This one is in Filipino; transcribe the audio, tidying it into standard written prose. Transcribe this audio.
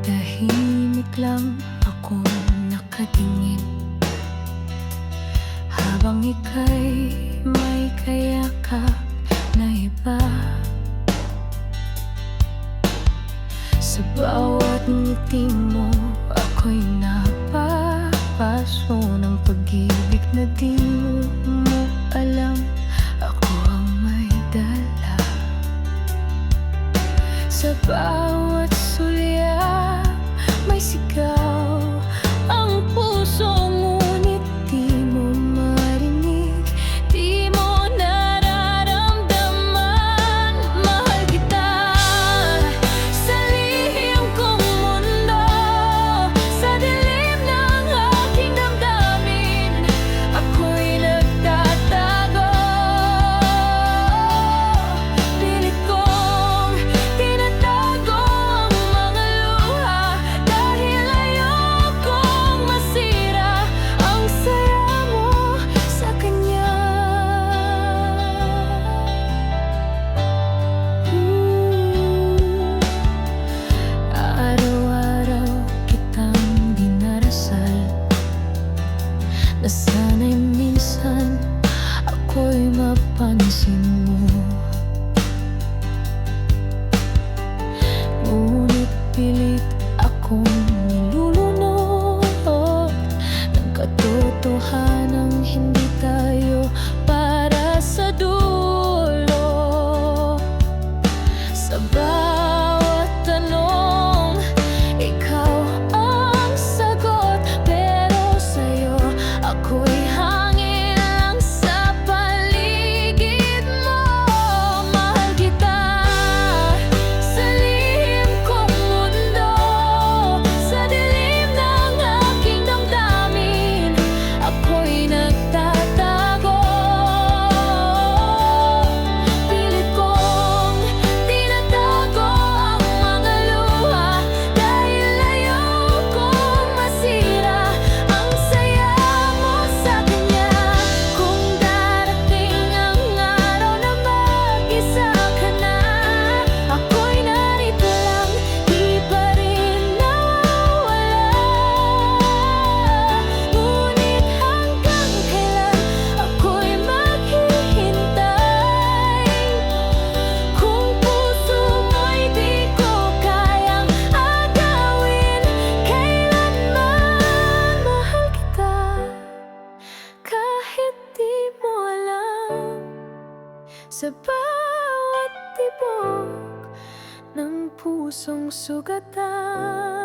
Tahimik lang ako nakatingin habang ika'y may kayakap na iba. Sa bawat ngiti mo ako'y napapaso ng pag-ibig na di mo alam. Ako ang may dala sa bawat sulya, may sigaw ang puso, ngunit di mo marinig, di mo nararamdaman. Mahal kita sa lihim kong mundo, sa dilim ng aking damdamin, ako'y nagtatago. Pilit kong tinatago ang mga luha dahil ayokong masira ang saya mo sa kanya. Araw-araw kitang dinarasal na sana'y minsan ako'y mapansin mo. Ngunit pilit akong nilulunod ng katotohanang hindi tayo para sa dulo. Sa bawat tanong, ikaw ang sagot, pero sa'yo ako'y hangin lang sa paligid mo. Mahal kita sa lihim kong mundo, sa dilim ng aking damdamin, ako'y nagtatago. Pilit kong tinatago ang mga luha dahil ayokong masira ang saya mo sa kanya. Kung darating ang araw na mag-isa ka na, ako'y narito lang, di pa rin nawawala. Ngunit hanggang kailan ako'y maghihintay, kung puso mo'y di ko kayang agawin kailanman. Mahal kita kahit di mo alam, sa bawat tibok ng pusong sugatan.